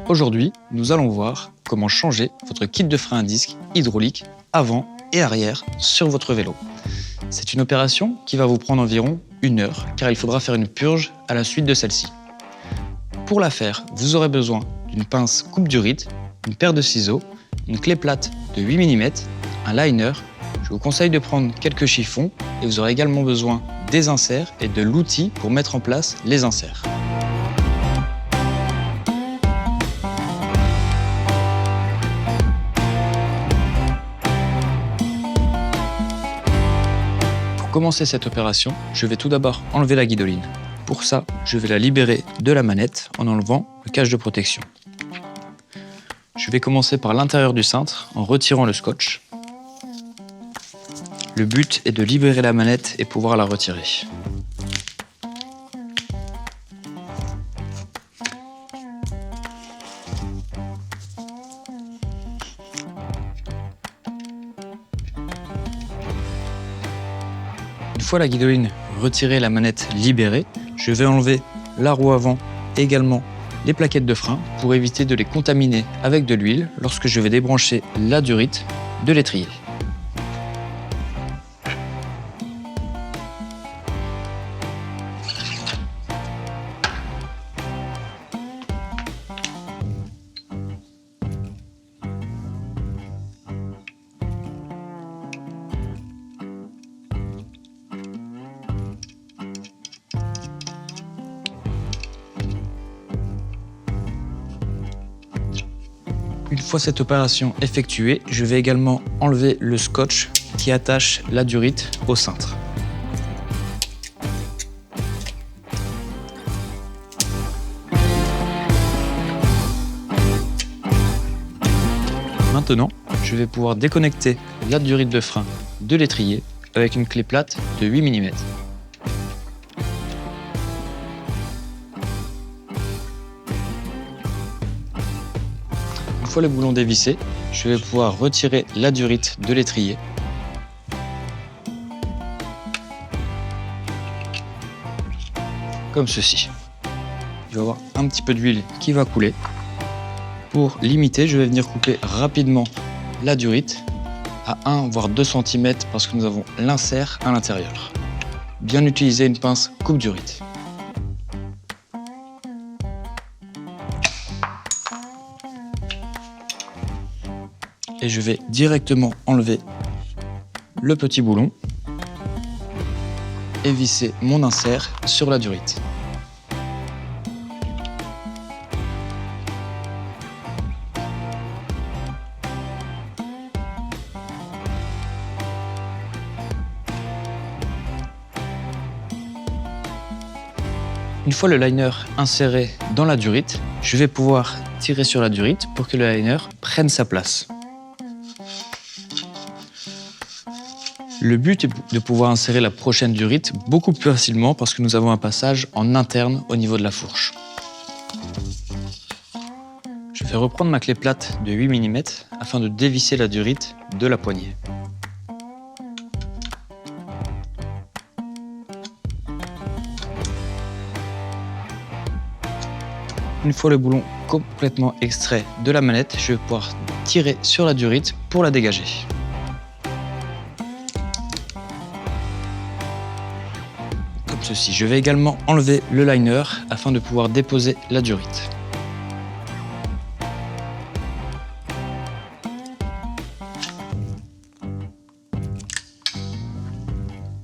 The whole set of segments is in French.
Aujourd'hui, nous allons voir comment changer votre kit de frein à disque hydraulique avant et arrière sur votre vélo. C'est une opération qui va vous prendre environ 1 heure car il faudra faire une purge à la suite de celle-ci. Pour la faire, vous aurez besoin d'une pince coupe durite, une paire de ciseaux, une clé plate de 8 mm, un liner. Je vous conseille de prendre quelques chiffons et vous aurez également besoin des inserts et de l'outil pour mettre en place les inserts. Pour commencer cette opération, je vais tout d'abord enlever la guidoline. Pour ça, je vais la libérer de la manette en enlevant le cache de protection. Je vais commencer par l'intérieur du cintre en retirant le scotch. Le but est de libérer la manette et pouvoir la retirer. Une fois la guidoline retirée, la manette libérée, je vais enlever la roue avant et également les plaquettes de frein pour éviter de les contaminer avec de l'huile lorsque je vais débrancher la durite de l'étrier. Une fois cette opération effectuée, je vais également enlever le scotch qui attache la durite au cintre. Maintenant, je vais pouvoir déconnecter la durite de frein de l'étrier avec une clé plate de 8 mm. Une fois le boulon dévissé, je vais pouvoir retirer la durite de l'étrier. Comme ceci. Il va y avoir un petit peu d'huile qui va couler. Pour limiter, je vais venir couper rapidement la durite à 1 voire 2 cm parce que nous avons l'insert à l'intérieur. Bien utiliser une pince coupe durite. Et je vais directement enlever le petit boulon et visser mon insert sur la durite. Une fois le liner inséré dans la durite, je vais pouvoir tirer sur la durite pour que le liner prenne sa place. Le but est de pouvoir insérer la prochaine durite beaucoup plus facilement parce que nous avons un passage en interne au niveau de la fourche. Je vais reprendre ma clé plate de 8 mm afin de dévisser la durite de la poignée. Une fois le boulon complètement extrait de la manette, je vais pouvoir tirer sur la durite pour la dégager. Comme ceci. Je vais également enlever le liner afin de pouvoir déposer la durite.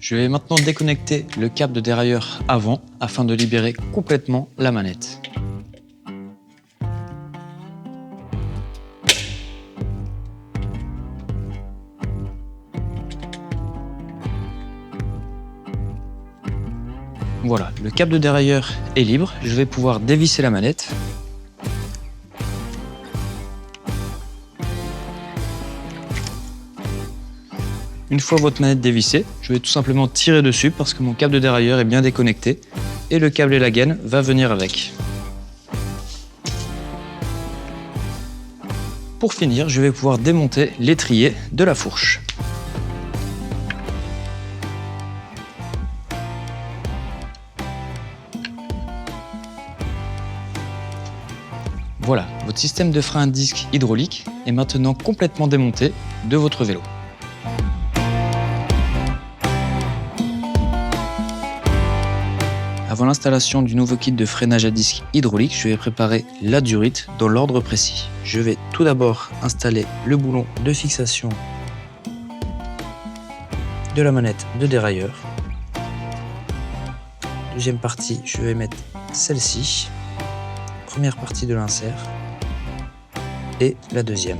Je vais maintenant déconnecter le câble de dérailleur avant afin de libérer complètement la manette. Voilà, le câble de dérailleur est libre, je vais pouvoir dévisser la manette. Une fois votre manette dévissée, je vais tout simplement tirer dessus parce que mon câble de dérailleur est bien déconnecté et le câble et la gaine va venir avec. Pour finir, je vais pouvoir démonter l'étrier de la fourche. Voilà, votre système de frein à disque hydraulique est maintenant complètement démonté de votre vélo. Avant l'installation du nouveau kit de freinage à disque hydraulique, je vais préparer la durite dans l'ordre précis. Je vais tout d'abord installer le boulon de fixation de la manette de dérailleur. Deuxième partie, je vais mettre celle-ci. Première partie de l'insert et la deuxième.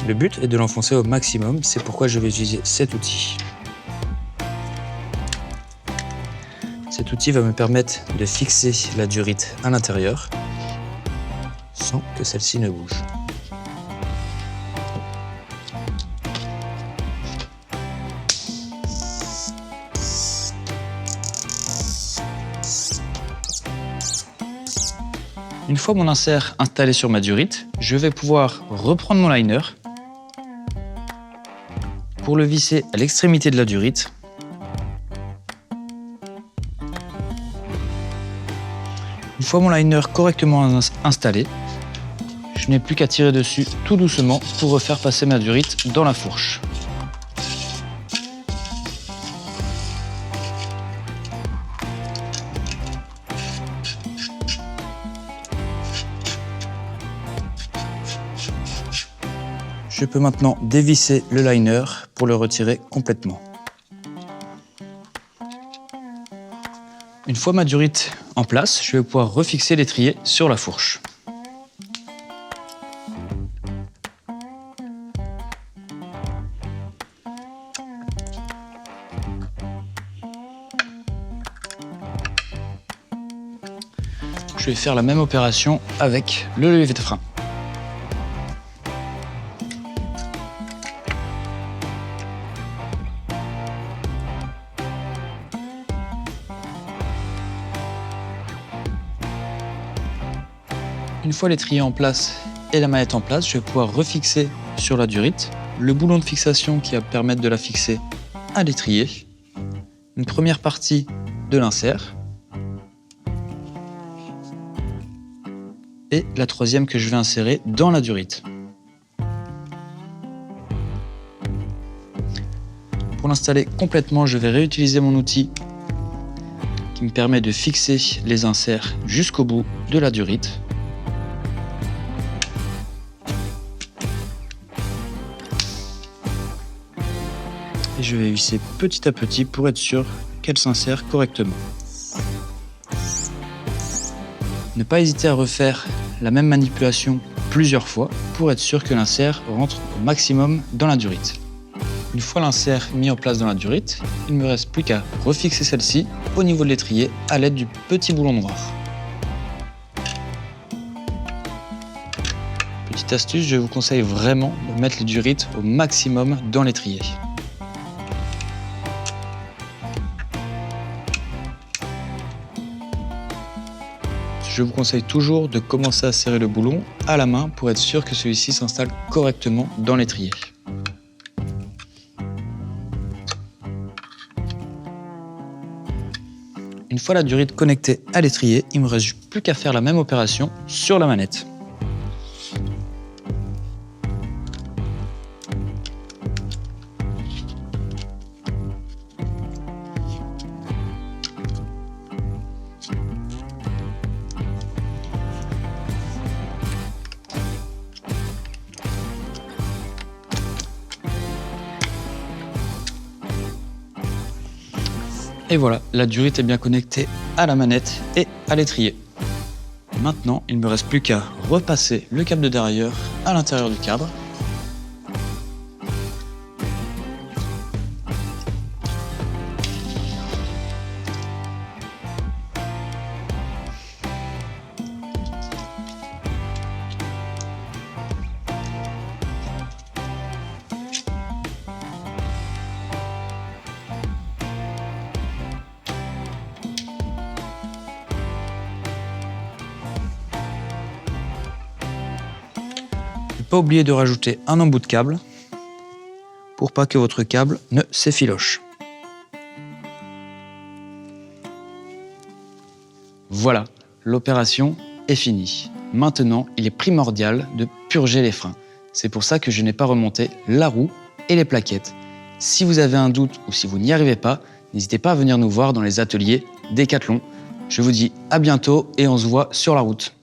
Le but est de l'enfoncer au maximum, c'est pourquoi je vais utiliser cet outil. Cet outil va me permettre de fixer la durite à l'intérieur sans que celle-ci ne bouge. Une fois mon insert installé sur ma durite, je vais pouvoir reprendre mon liner pour le visser à l'extrémité de la durite. Une fois mon liner correctement installé, je n'ai plus qu'à tirer dessus tout doucement pour refaire passer ma durite dans la fourche. Je peux maintenant dévisser le liner pour le retirer complètement. Une fois ma durite en place, je vais pouvoir refixer l'étrier sur la fourche. Je vais faire la même opération avec le levier de frein. Une fois l'étrier en place et la manette en place, je vais pouvoir refixer sur la durite le boulon de fixation qui va permettre de la fixer à l'étrier, une première partie de l'insert et la troisième que je vais insérer dans la durite. Pour l'installer complètement, je vais réutiliser mon outil qui me permet de fixer les inserts jusqu'au bout de la durite. Et je vais visser petit à petit pour être sûr qu'elle s'insère correctement. Ne pas hésiter à refaire la même manipulation plusieurs fois pour être sûr que l'insert rentre au maximum dans la durite. Une fois l'insert mis en place dans la durite, il ne me reste plus qu'à refixer celle-ci au niveau de l'étrier à l'aide du petit boulon noir. Petite astuce, je vous conseille vraiment de mettre les durites au maximum dans l'étrier. Je vous conseille toujours de commencer à serrer le boulon à la main pour être sûr que celui-ci s'installe correctement dans l'étrier. Une fois la durite connectée à l'étrier, il ne me reste plus qu'à faire la même opération sur la manette. Et voilà, la durite est bien connectée à la manette et à l'étrier. Maintenant, il ne me reste plus qu'à repasser le câble de dérailleur à l'intérieur du cadre. Pas oublier de rajouter un embout de câble pour pas que votre câble ne s'effiloche. Voilà, l'opération est finie. Maintenant, il est primordial de purger les freins. C'est pour ça que je n'ai pas remonté la roue et les plaquettes. Si vous avez un doute ou si vous n'y arrivez pas, n'hésitez pas à venir nous voir dans les ateliers Décathlon. Je vous dis à bientôt et on se voit sur la route.